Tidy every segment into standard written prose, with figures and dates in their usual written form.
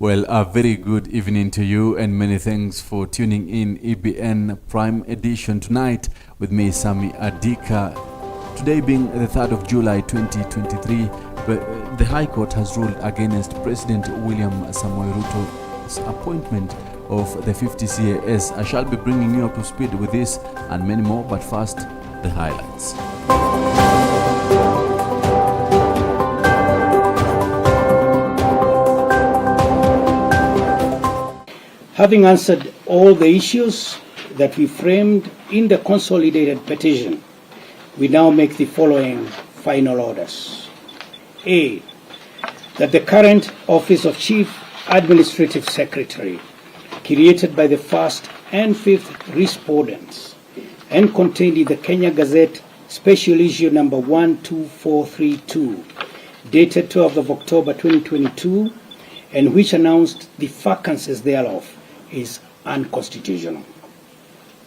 Well, a very good evening to you and many thanks for tuning in EBN Prime Edition tonight with me, Sammy Adika. Today being the 3rd of July 2023, the High Court has ruled against President William Samoei Ruto's appointment of the 50 CAS. I shall be bringing you up to speed with this and many more, but first, the highlights. Having answered all the issues that we framed in the consolidated petition, we now make the following final orders. A, that the current office of Chief Administrative Secretary, created by the 1st and 5th respondents and contained in the Kenya Gazette Special Issue number 12432, dated 12th of October 2022, and which announced the vacancies thereof, is unconstitutional.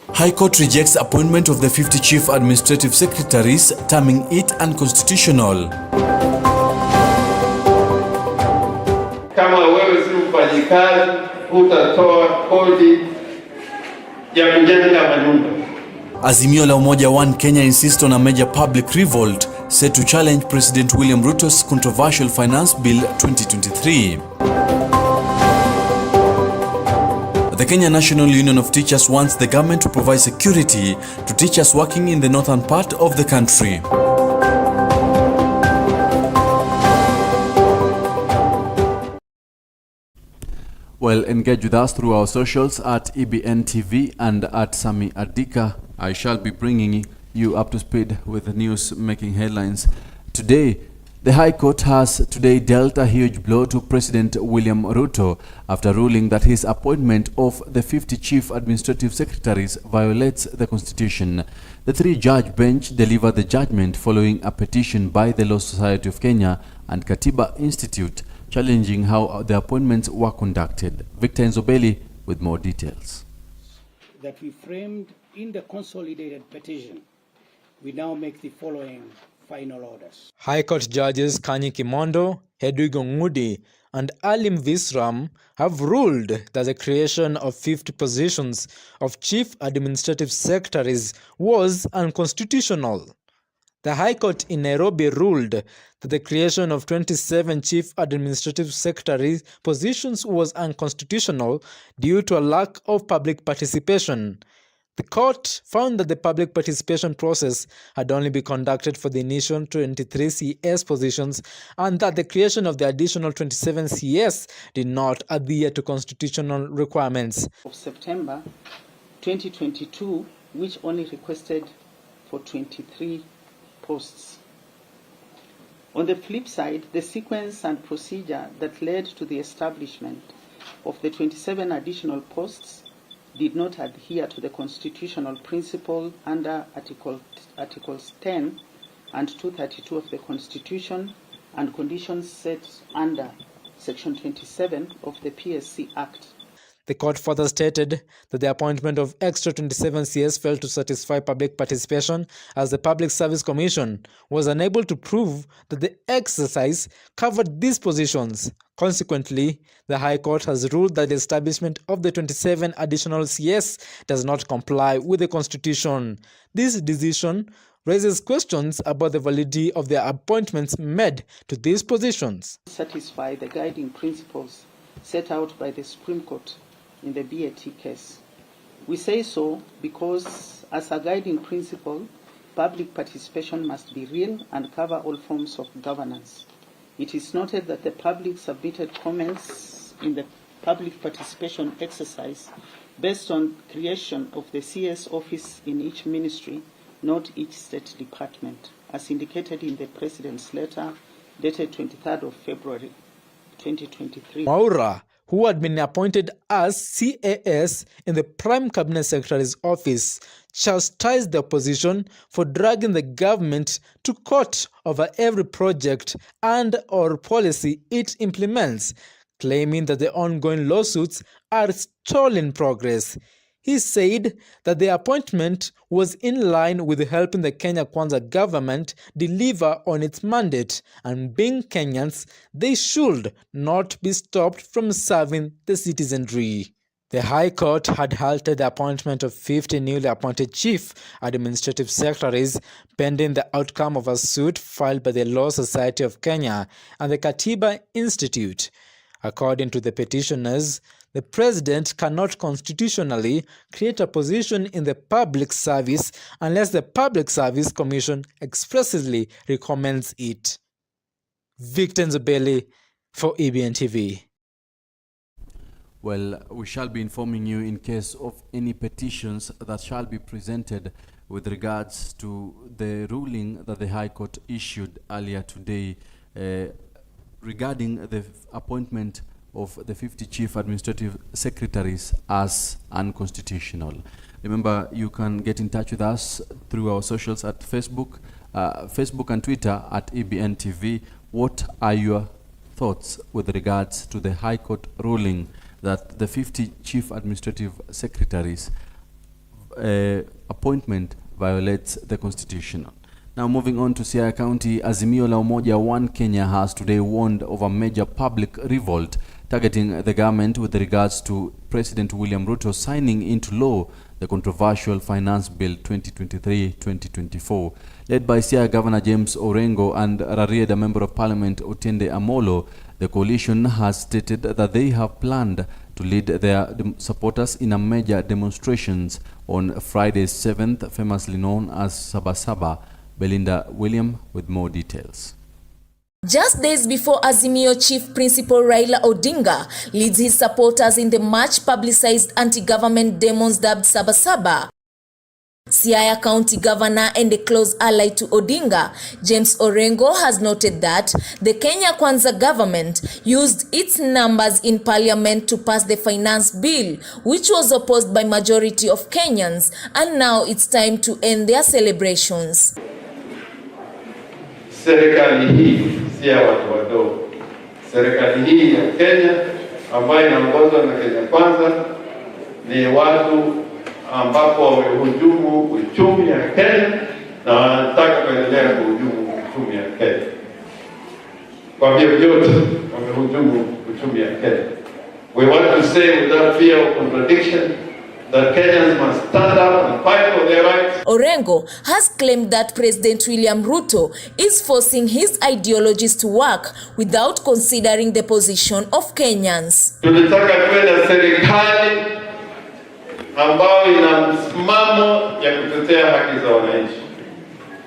High Court rejects appointment of the 50 Chief Administrative Secretaries, terming it unconstitutional. Kama wewe si mfanyikazi, utatoa kodi ya kujenga manyumba. Azimio la Umoja One Kenya insists on a major public revolt set to challenge President William Ruto's controversial Finance Bill 2023. The Kenya National Union of Teachers wants the government to provide security to teachers working in the northern part of the country. Well, engage with us through our socials at EBN TV and at Sammy Adika. I shall be bringing you up to speed with the news making headlines. Today, the High Court has today dealt a huge blow to President William Ruto after ruling that his appointment of the 50 Chief Administrative Secretaries violates the Constitution. The three-judge bench delivered the judgment following a petition by the Law Society of Kenya and Katiba Institute challenging how the appointments were conducted. Victor Nzobeli with more details. That we framed in the consolidated petition, we now make the following final orders. High Court judges Kanyi Kimondo, Hedwigo Ngudi, and Alim Visram have ruled that the creation of 50 positions of Chief Administrative Secretaries was unconstitutional. The High Court in Nairobi ruled that the creation of 27 Chief Administrative Secretary positions was unconstitutional due to a lack of public participation. The court found that the public participation process had only been conducted for the initial 23 CS positions and that the creation of the additional 27 CS did not adhere to constitutional requirements. Of September 2022, which only requested for 23 posts. On the flip side, the sequence and procedure that led to the establishment of the 27 additional posts did not adhere to the constitutional principle under Articles 10 and 232 of the Constitution and conditions set under Section 27 of the PSC Act. The court further stated that the appointment of extra 27 CS failed to satisfy public participation as the Public Service Commission was unable to prove that the exercise covered these positions. Consequently, the High Court has ruled that the establishment of the 27 additional CS does not comply with the Constitution. This decision raises questions about the validity of the appointments made to these positions. Satisfy the guiding principles set out by the Supreme Court in the BAT case. We say so because, as a guiding principle, public participation must be real and cover all forms of governance. It is noted that the public submitted comments in the public participation exercise based on creation of the CS office in each ministry, not each state department, as indicated in the President's letter dated 23rd of February 2023. Maura, who had been appointed as CAS in the Prime Cabinet Secretary's office, chastised the opposition for dragging the government to court over every project and or policy it implements, claiming that the ongoing lawsuits are stalling progress. He said that the appointment was in line with helping the Kenya Kwanza government deliver on its mandate, and being Kenyans, they should not be stopped from serving the citizenry. The High Court had halted the appointment of 50 newly appointed chief administrative secretaries pending the outcome of a suit filed by the Law Society of Kenya and the Katiba Institute. According to the petitioners, the president cannot constitutionally create a position in the public service unless the Public Service Commission expressly recommends it. Victor Nzobeli for EBN TV. Well, we shall be informing you in case of any petitions that shall be presented with regards to the ruling that the High Court issued earlier today regarding the appointment of the 50 chief administrative secretaries as unconstitutional. Remember, you can get in touch with us through our socials at Facebook and Twitter at EBN TV. What are your thoughts with regards to the High Court ruling that the 50 chief administrative secretaries appointment violates the constitution? Now moving on to Siaya County, Azimio la Umoja One Kenya has today warned of a major public revolt targeting the government with regards to President William Ruto signing into law the controversial Finance Bill 2023-2024. Led by Siaya Governor James Orengo and Rarieda Member of Parliament Otiende Amolo, the coalition has stated that they have planned to lead their supporters in a major demonstrations on Friday 7th, famously known as Sabasaba. Belinda William with more details. Just days before Azimio Chief Principal Raila Odinga leads his supporters in the much publicized anti-government demos dubbed Sabasaba, Siaya County Governor and a close ally to Odinga, James Orengo, has noted that the Kenya Kwanza government used its numbers in parliament to pass the finance bill, which was opposed by majority of Kenyans, and now it's time to end their celebrations. Serikali hii si ya watu wadogo. Serikali hii ya Kenya ambayo inaongozwa na Kenya Kwanza ni watu ambapo wamehujumu uchumi ya Kenya na wanataka kuendelea kuhujumu uchumi ya Kenya. Kwa vyovyote wamehujumu uchumi ya Kenya. We want to say without fear of contradiction that Kenyans must stand up and fight for their rights. Orengo has claimed that President William Ruto is forcing his ideologies to work without considering the position of Kenyans. Tunataka tuwe na serikali ambayo ina msimamo ya kutetea haki za wananchi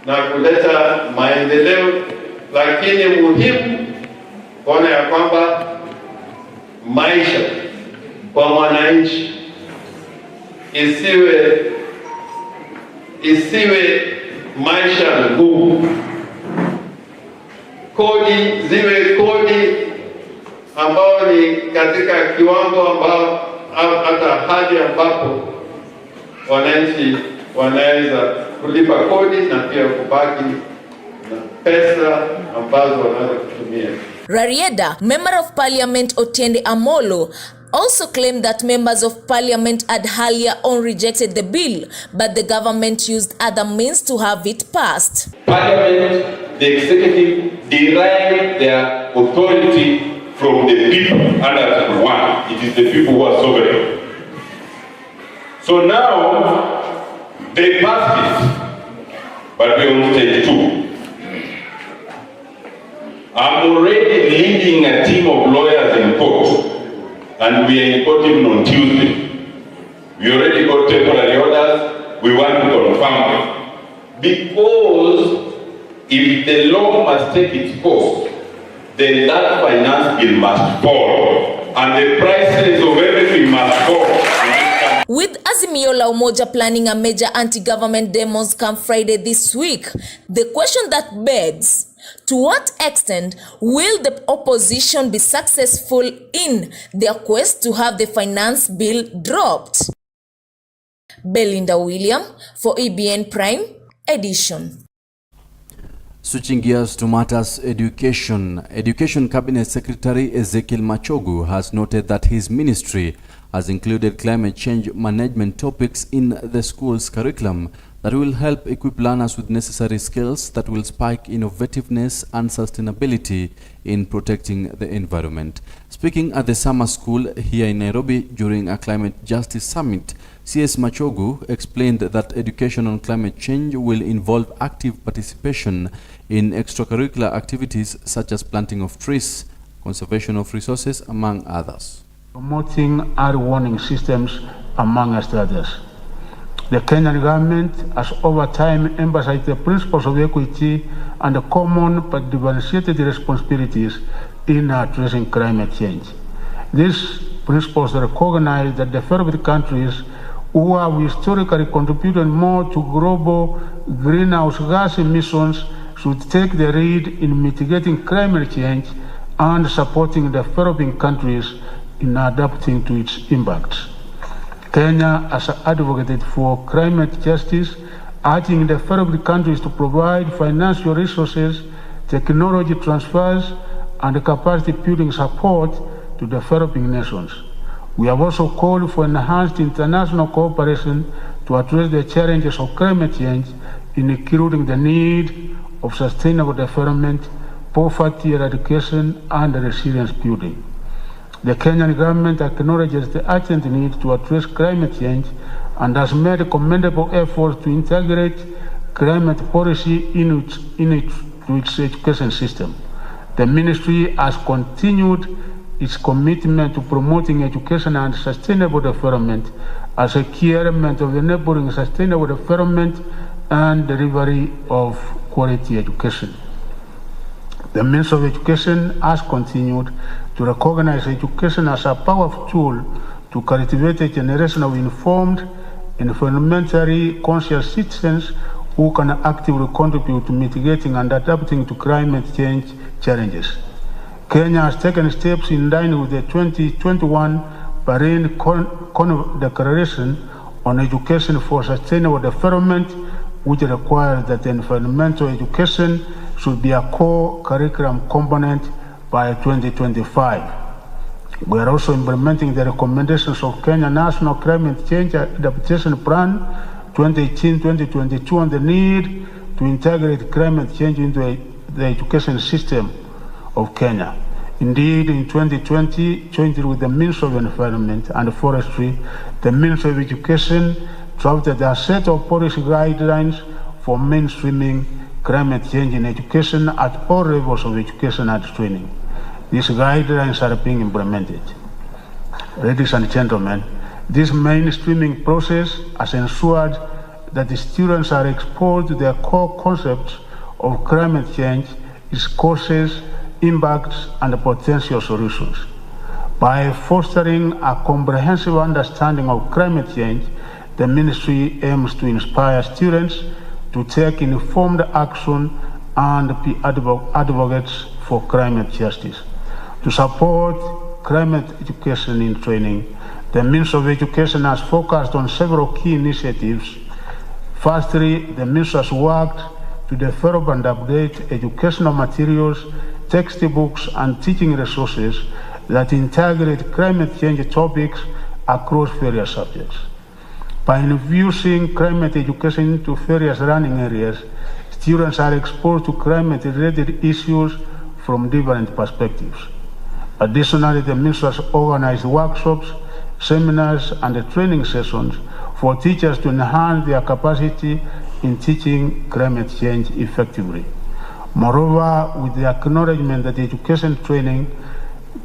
na kuleta maendeleo, lakini muhimu kuona ya kwamba maisha kwa mwananchi isiwe maisha ngumu. Kodi ziwe kodi ambao ni katika kiwango ambao hata hadi ambapo wananchi wanaweza kulipa kodi na pia kubaki na pesa ambazo wanaweza kutumia. Rarieda, Member of Parliament Otiende Amolo, also claimed that members of parliament had earlier on rejected the bill, but the government used other means to have it passed. Parliament, the executive, derive their authority from the people under Article 1. It is the people who are sovereign. So now, they passed it, but we are on stage 2. I'm already leading a team of lawyers in court, and we are in court even on Tuesday. We already got temporary orders. We want to confirm them. Because if the law must take its course, then that finance bill must fall, and the prices of everything must fall. With Azimio la Umoja planning a major anti-government demos come Friday this week, the question that begs, to what extent will the opposition be successful in their quest to have the finance bill dropped? Belinda William for EBN Prime Edition. Switching gears to matters education. Education Cabinet Secretary Ezekiel Machogu has noted that his ministry has included climate change management topics in the school's curriculum that will help equip learners with necessary skills that will spike innovativeness and sustainability in protecting the environment. Speaking at the summer school here in Nairobi during a climate justice summit, CS Machogu explained that education on climate change will involve active participation in extracurricular activities such as planting of trees, conservation of resources, among others. Promoting early warning systems, among others. The Kenyan government has over time emphasized the principles of equity and the common but differentiated responsibilities in addressing climate change. These principles recognize that developed countries who have historically contributed more to global greenhouse gas emissions should take the lead in mitigating climate change and supporting developing countries in adapting to its impacts. Kenya has advocated for climate justice, urging developed countries to provide financial resources, technology transfers, and capacity building support to developing nations. We have also called for enhanced international cooperation to address the challenges of climate change, including the need of sustainable development, poverty eradication, and resilience building. The Kenyan government acknowledges the urgent need to address climate change and has made commendable efforts to integrate climate policy into its education system. The ministry has continued its commitment to promoting education and sustainable development as a key element of enabling sustainable development and delivery of quality education. The Ministry of Education has continued to recognize education as a powerful tool to cultivate a generation of informed, environmentally conscious citizens who can actively contribute to mitigating and adapting to climate change challenges. Kenya has taken steps in line with the 2021 Paris Declaration on Education for Sustainable Development, which requires that environmental education should be a core curriculum component by 2025. We are also implementing the recommendations of Kenya National Climate Change Adaptation Plan 2018-2022 on the need to integrate climate change into the education system of Kenya. Indeed, in 2020, jointly with the Ministry of Environment and Forestry, the Ministry of Education drafted a set of policy guidelines for mainstreaming climate change in education at all levels of education and training. These guidelines are being implemented. Ladies and gentlemen, this mainstreaming process has ensured that the students are exposed to the core concepts of climate change, its causes, impacts, and potential solutions. By fostering a comprehensive understanding of climate change, the ministry aims to inspire students to take informed action and be advocates for climate justice. To support climate education in training, the Ministry of Education has focused on several key initiatives. Firstly, the ministry has worked to develop and update educational materials, textbooks, and teaching resources that integrate climate change topics across various subjects. By infusing climate education into various learning areas, students are exposed to climate-related issues from different perspectives. Additionally, the ministry has organized workshops, seminars, and training sessions for teachers to enhance their capacity in teaching climate change effectively. Moreover, with the acknowledgement that education training,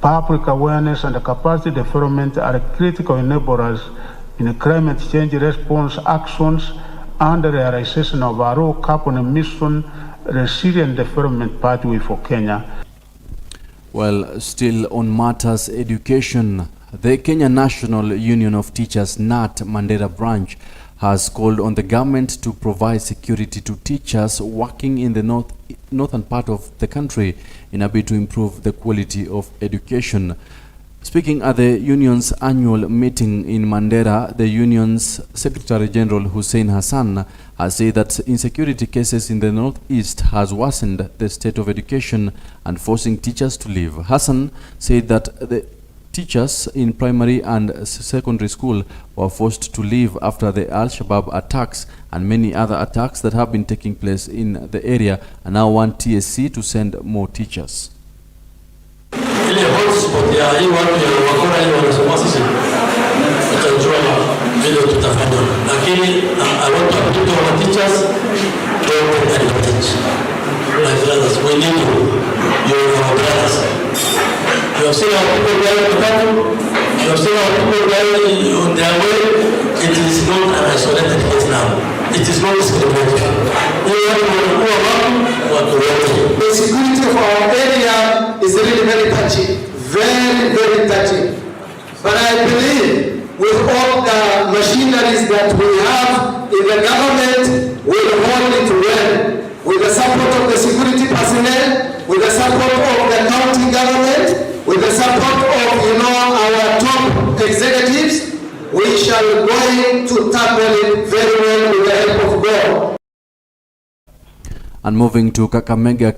public awareness, and capacity development are critical enablers in climate change response actions and the realization of our low carbon emission resilient development pathway for Kenya. Well, still on matters education, the Kenya National Union of Teachers NAT Mandera branch has called on the government to provide security to teachers working in the northern part of the country in a bid to improve the quality of education. Speaking at the union's annual meeting in Mandera, the union's Secretary General Hussein Hassan has said that insecurity cases in the northeast has worsened the state of education and forcing teachers to leave. Hassan said that the teachers in primary and secondary school were forced to leave after the Al-Shabaab attacks and many other attacks that have been taking place in the area, and now want TSC to send more teachers. Ile hotspot ya hii watu ya wakora hii wanasoma sisi tutajua vile tutafanya, lakini I want to put our teachers don't take advantage. My brothers, we need you. You're our brothers. You have seen our people going to battle. You have seen our people going on their way. It is not an isolated case now. It is not discrimination. The security of our area is really very touchy, very, very touchy. But I believe with all the machineries that we have in the government, we'll hold it well. With the support of the security personnel, with the support of the county government, with the support of, our top executives, we shall going to tackle it very well with the help of God. And moving to Kakamega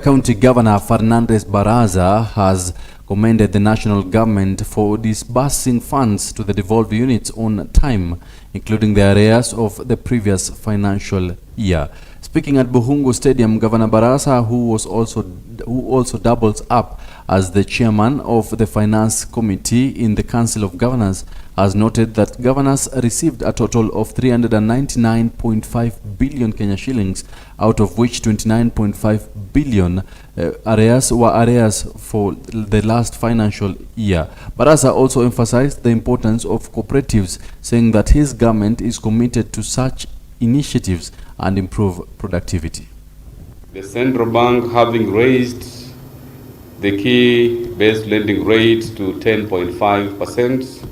County Governor Fernandez Baraza has commended the national government for disbursing funds to the devolved units on time, including the arrears of the previous financial year. Speaking at Buhungu Stadium, Governor Baraza, who also doubles up as the chairman of the Finance Committee in the Council of Governors, has noted that governors received a total of 399.5 billion Kenya shillings, out of which 29.5 billion arrears for the last financial year. Baraza also emphasized the importance of cooperatives, saying that his government is committed to such initiatives and improve productivity. The central bank, having raised the key base lending rate to 10.5%,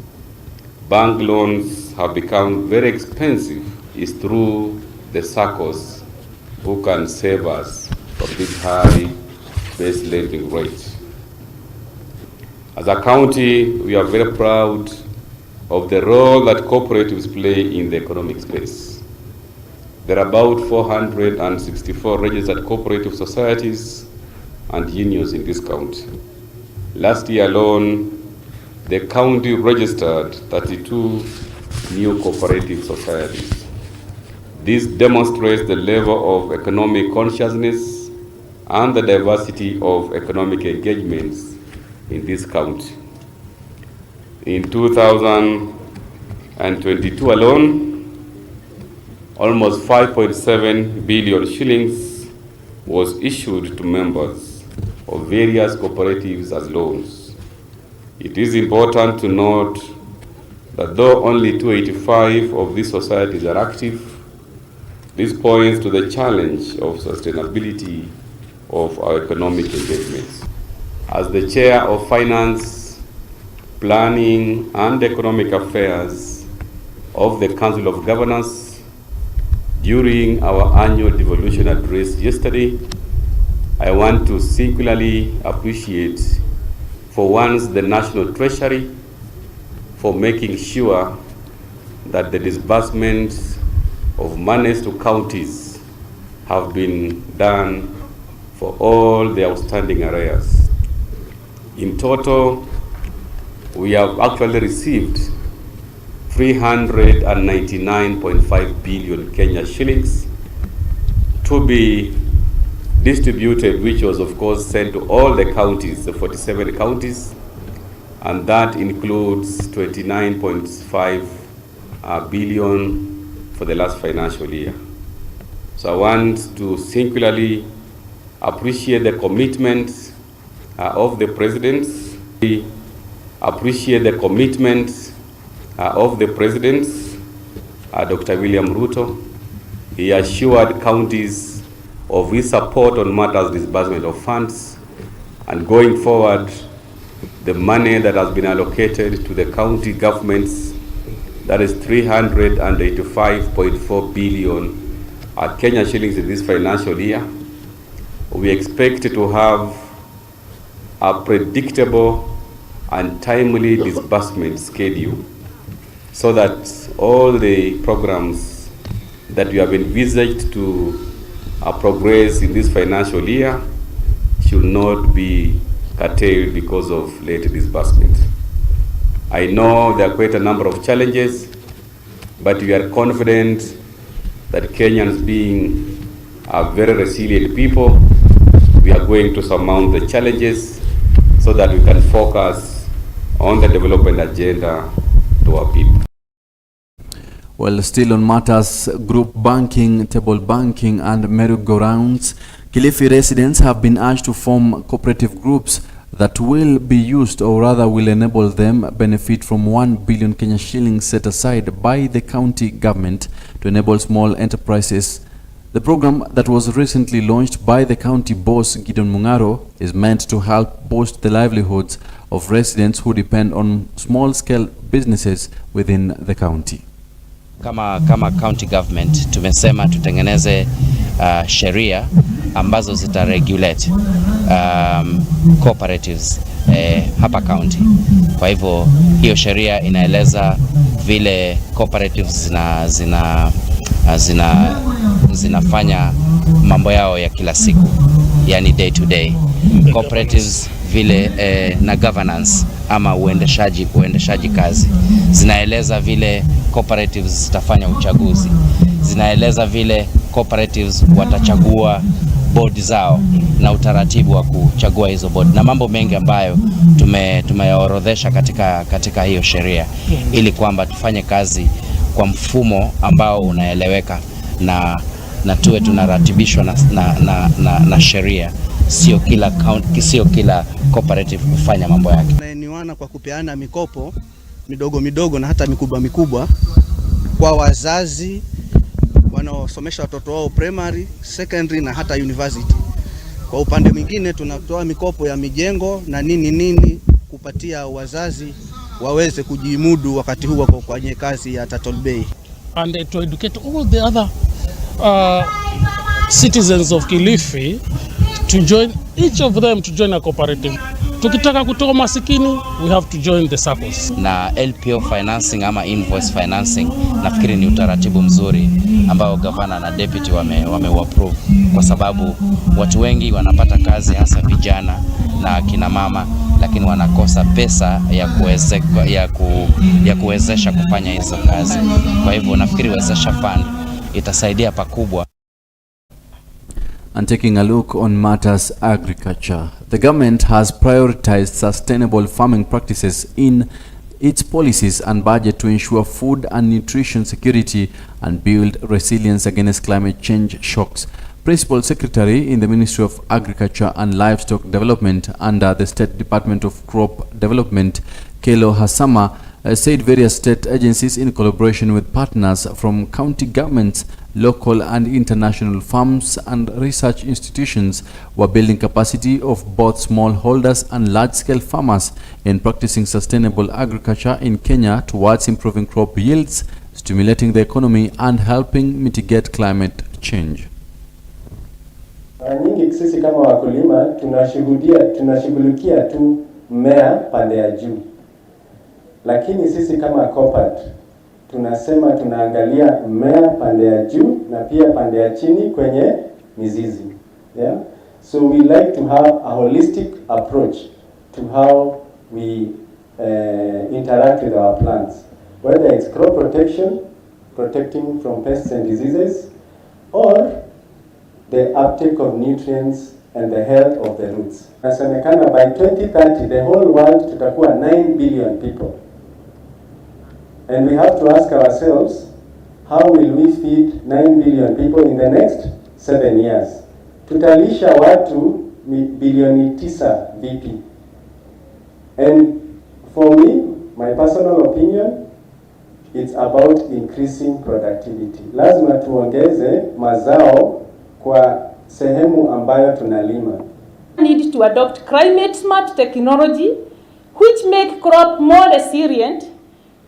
bank loans have become very expensive, is through the SACCOs who can save us from this high base lending rate. As a county, we are very proud of the role that cooperatives play in the economic space. There are about 464 registered cooperative societies and unions in this county. Last year alone, the county registered 32 new cooperative societies. This demonstrates the level of economic consciousness and the diversity of economic engagements in this county. In 2022 alone, almost 5.7 billion shillings was issued to members of various cooperatives as loans. It is important to note that though only 285 of these societies are active, this points to the challenge of sustainability of our economic engagements. As the Chair of Finance, Planning and Economic Affairs of the Council of Governors, during our annual devolution address yesterday, I want to singularly appreciate for once the National Treasury for making sure that the disbursements of monies to counties have been done for all the outstanding arrears. In total, we have actually received 399.5 billion Kenya shillings to be distributed, which was of course sent to all the counties, the 47 counties, and that includes 29.5 billion for the last financial year. So I want to singularly appreciate the commitment of the presidents. We appreciate the commitment of the presidents, Dr. William Ruto. He assured counties of his support on matters disbursement of funds, and going forward, the money that has been allocated to the county governments, that is 385.4 billion Kenya shillings in this financial year. We expect to have a predictable and timely disbursement schedule so that all the programs that we have envisaged to progress in this financial year should not be curtailed because of late disbursement. I know there are quite a number of challenges, but we are confident that Kenyans, being a very resilient people, we are going to surmount the challenges so that we can focus on the development agenda to our people. Well, still on matters group banking, table banking and merry-go-rounds, Kilifi residents have been urged to form cooperative groups that will be used, or rather will enable them benefit from 1 billion Kenya shillings set aside by the county government to enable small enterprises. The program that was recently launched by the county boss Gideon Mungaro is meant to help boost the livelihoods of residents who depend on small-scale businesses within the county. Kama county government tumesema tutengeneze sheria ambazo zitaregulate cooperatives hapa county. Kwa hivyo hiyo sheria inaeleza vile cooperatives zinafanya mambo yao ya kila siku, yani day to day. Cooperatives vile na governance ama uendeshaji kazi. Zinaeleza vile cooperatives zitafanya uchaguzi. Zinaeleza vile cooperatives watachagua board zao na utaratibu wa kuchagua hizo board na mambo mengi ambayo tumeorodhesha katika hiyo sheria, ili kwamba tufanye kazi kwa mfumo ambao unaeleweka na tuwe tunaratibishwa na sheria. Sio kila cooperative kufanya mambo yake. Tunaelewana kwa kupeana mikopo midogo na hata mikubwa kwa wazazi wanaosomesha watoto wao primary, secondary na hata university. Kwa upande mwingine tunatoa mikopo ya mijengo na nini kupatia wazazi waweze kujimudu wakati huu wako kwenye kazi ya Turtle Bay. And to educate all the other citizens of Kilifi to join, each of them to join a cooperative. Tukitaka kutoa masikini, we have to join the circles. Na LPO financing ama invoice financing, nafikiri ni utaratibu mzuri ambao governor na deputy wame-approve, kwa sababu watu wengi wanapata kazi, hasa vijana na kina mama, lakini wanakosa pesa ya kuwezesha kufanya hizo kazi. Kwa hivyo nafikiri wezesha fund itasaidia pakubwa. And taking a look on matters agriculture, the government has prioritized sustainable farming practices in its policies and budget to ensure food and nutrition security and build resilience against climate change shocks. Principal Secretary in the Ministry of Agriculture and Livestock Development under the State Department of Crop Development, Kelo Hasama, said various state agencies in collaboration with partners from county governments, local and international farms and research institutions were building capacity of both smallholders and large-scale farmers in practicing sustainable agriculture in Kenya towards improving crop yields, stimulating the economy and helping mitigate climate change. Nyingi sisi kama wakulima tunashughulikia tu mmea pande ya juu, lakini sisi kama cooperative tunasema tunaangalia mmea pande ya juu na pia pande ya chini kwenye mizizi. Yeah? So we like to have a holistic approach to how we interact with our plants, whether it's crop protection, protecting from pests and diseases, or the uptake of nutrients and the health of the roots. Nasemekana by 2030 the whole world tutakuwa 9 billion people. And we have to ask ourselves, how will we feed 9 billion people in the next 7 years? Tutalisha watu bilioni 9 vipi? And for me, my personal opinion, it's about increasing productivity. Lazima tuongeze mazao kwa sehemu ambayo tunalima. Need to adopt climate smart technology which make crop more resilient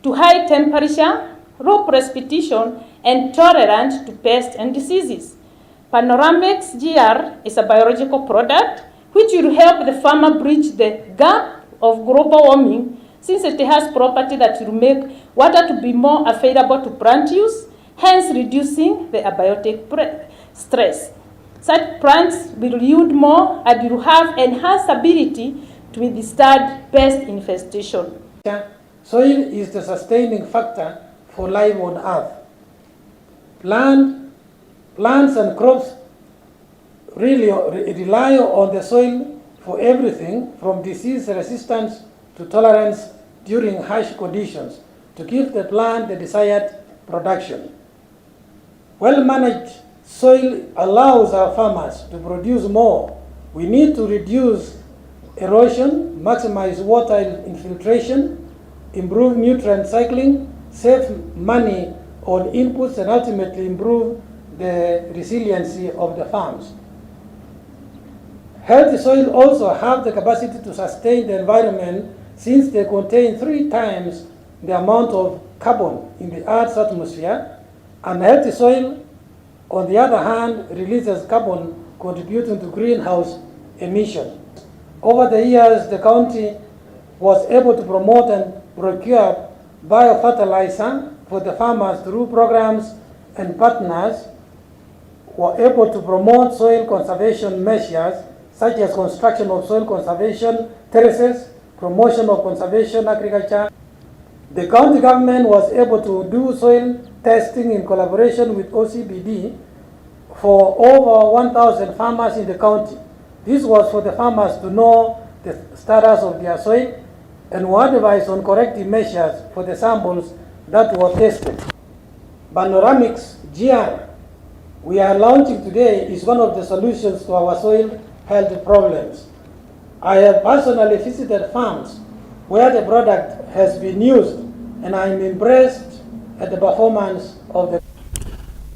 to high temperature, low precipitation and tolerant to pests and diseases. Panoramix GR is a biological product which will help the farmer bridge the gap of global warming, since it has property that will make water to be more available to plant use, hence reducing the abiotic stress. Such plants will yield more and will have enhanced ability to withstand pest infestation. Soil is the sustaining factor for life on earth. Plants and crops really rely on the soil for everything from disease resistance to tolerance during harsh conditions to give the plant the desired production. Well-managed soil allows our farmers to produce more. We need to reduce erosion, maximize water infiltration, improve nutrient cycling, save money on inputs, and ultimately improve the resiliency of the farms. Healthy soil also have the capacity to sustain the environment since they contain 3 times the amount of carbon in the Earth's atmosphere. Unhealthy soil, on the other hand, releases carbon, contributing to greenhouse emissions. Over the years, the county was able to promote and procure biofertilizer for the farmers through programs, and partners were able to promote soil conservation measures such as construction of soil conservation terraces, promotion of conservation agriculture. The county government was able to do soil testing in collaboration with OCBD for over 1,000 farmers in the county. This was for the farmers to know the status of their soil and were advised on corrective measures for the samples that were tested. Panoramics GR we are launching today is one of the solutions to our soil health problems. I have personally visited farms where the product has been used, and I am impressed at the performance of the...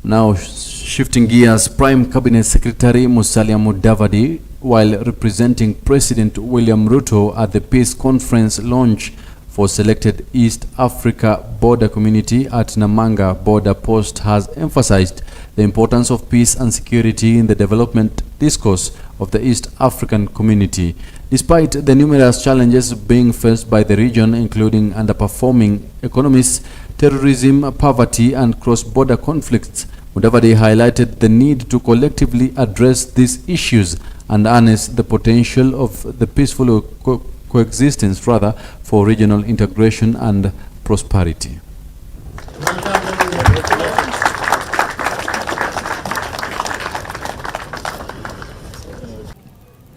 Now shifting gears, Prime Cabinet Secretary Musalia Mudavadi, while representing President William Ruto at the Peace Conference launch for selected East Africa border community at Namanga border post, has emphasized the importance of peace and security in the development discourse of the East African community. Despite the numerous challenges being faced by the region, including underperforming economies, terrorism, poverty, and cross-border conflicts, Mudavadi highlighted the need to collectively address these issues and harness the potential of the peaceful coexistence for regional integration and prosperity.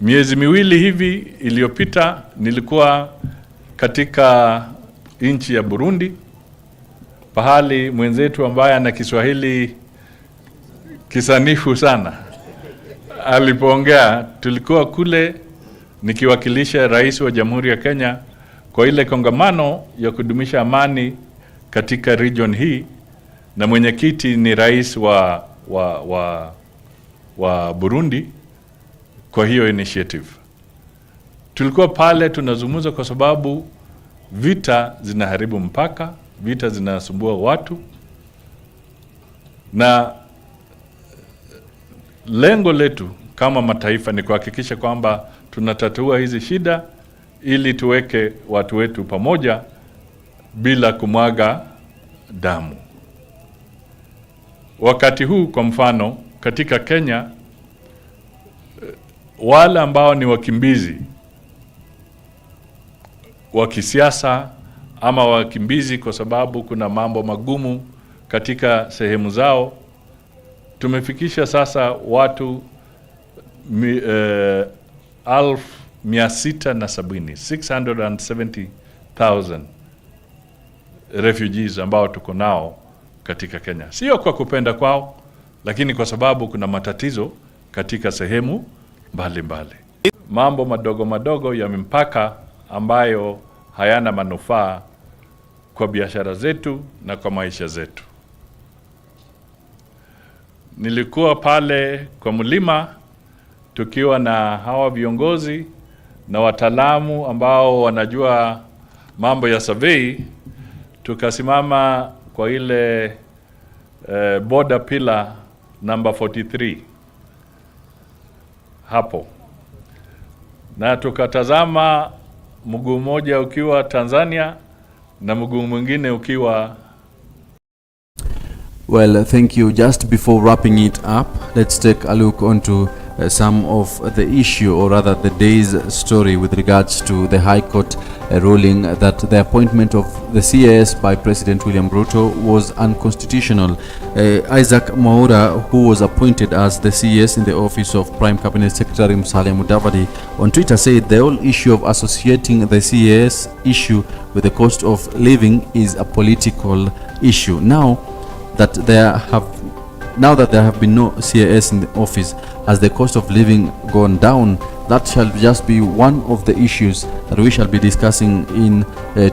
Miezi miwili hivi iliyopita nilikuwa katika nchi ya Burundi, pahali mwenzetu ambaye ana Kiswahili kisanifu sana alipoongea. Tulikuwa kule nikiwakilisha Rais wa Jamhuri ya Kenya kwa ile kongamano ya kudumisha amani katika region hii, na mwenyekiti ni rais wa Burundi kwa hiyo initiative. Tulikuwa pale tunazungumza kwa sababu vita zinaharibu mpaka, vita zinasumbua watu, na lengo letu kama mataifa ni kuhakikisha kwamba tunatatua hizi shida ili tuweke watu wetu pamoja bila kumwaga damu. Wakati huu kwa mfano katika Kenya, wale ambao ni wakimbizi wa kisiasa ama wakimbizi kwa sababu kuna mambo magumu katika sehemu zao, tumefikisha sasa watu 670,000 refugees ambao tuko nao katika Kenya. Sio kwa kupenda kwao, lakini kwa sababu kuna matatizo katika sehemu mbalimbali. Mambo madogo madogo ya mpaka ambayo hayana manufaa kwa biashara zetu na kwa maisha zetu. Nilikuwa pale kwa mlima tukiwa na hawa viongozi na wataalamu ambao wanajua mambo ya survey. Tukasimama kwa ile border pillar number 43 hapo, na tukatazama mguu mmoja ukiwa Tanzania na mguu mwingine ukiwa. Well, thank you. Just before wrapping it up, let's take a look onto some of the issue, or rather the day's story, with regards to the High Court ruling that the appointment of the CAS by President William Ruto was unconstitutional. Isaac Mwaura, who was appointed as the CAS in the office of Prime Cabinet Secretary Musalia Mudavadi, on Twitter said the whole issue of associating the CAS issue with the cost of living is a political issue. Now that there have been no CAS in the office, has the cost of living gone down? That shall just be one of the issues that we shall be discussing in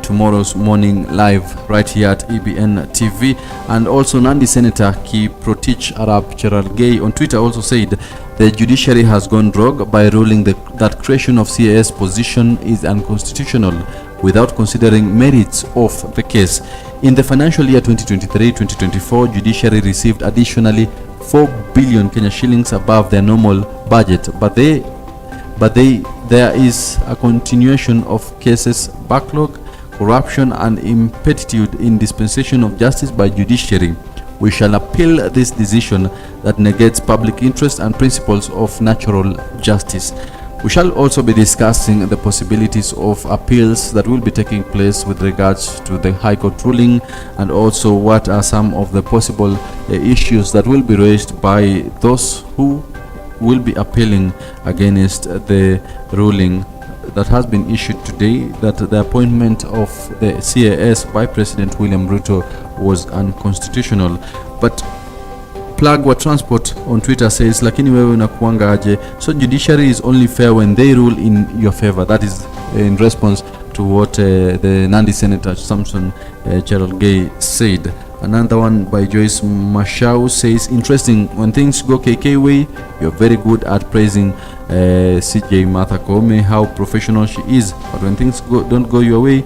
tomorrow's morning live right here at EBN TV. And also Nandi Senator Kiprotich Arap Cherargei on Twitter also said the judiciary has gone rogue by ruling that creation of CAS position is unconstitutional without considering merits of the case. In the financial year 2023-2024, judiciary received additionally 4 billion Kenya shillings above their normal budget, but there is a continuation of cases backlog, corruption and impetitude in dispensation of justice by judiciary. We shall appeal this decision that negates public interest and principles of natural justice. We shall also be discussing the possibilities of appeals that will be taking place with regards to the High Court ruling, and also what are some of the possible issues that will be raised by those who will be appealing against the ruling that has been issued today, that the appointment of the CAS by President William Ruto was unconstitutional. But Plug wa Transport on Twitter says, lakini wewe unakuanga aje? So judiciary is only fair when they rule in your favor. That is in response to what the Nandi Senator Samson Cherargei said. Another one by Joyce Mashau says, interesting, when things go KK way, you're very good at praising CJ Martha Koome, how professional she is, but when things don't go your way,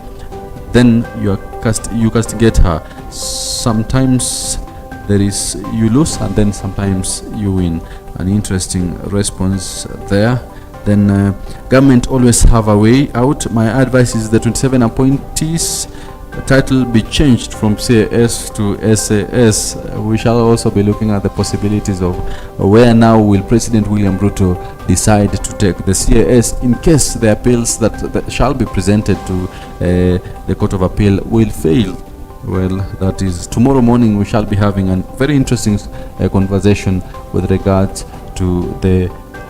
then you castigate her. Sometimes you lose, and then sometimes you win. An interesting response there. Then government always have a way out. My advice is the 27 appointees title be changed from CAS to SAS. We shall also be looking at the possibilities of where now will President William Ruto decide to take the CAS in case the appeals that shall be presented to the Court of Appeal will fail. Well, that is tomorrow morning. We shall be having a very interesting conversation with regards to the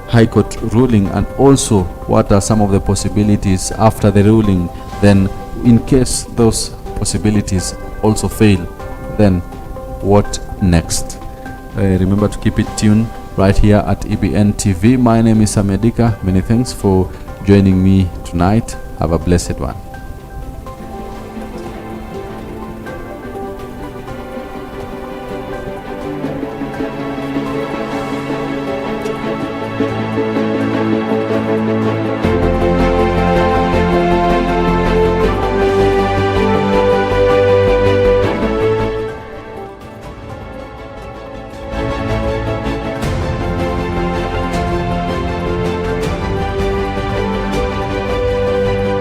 High Court ruling, and also what are some of the possibilities after the ruling. Then in case those possibilities also fail, then what next? Remember to keep it tuned right here at EBN TV. My name is Sammy Adika. Many thanks for joining me tonight. Have a blessed one.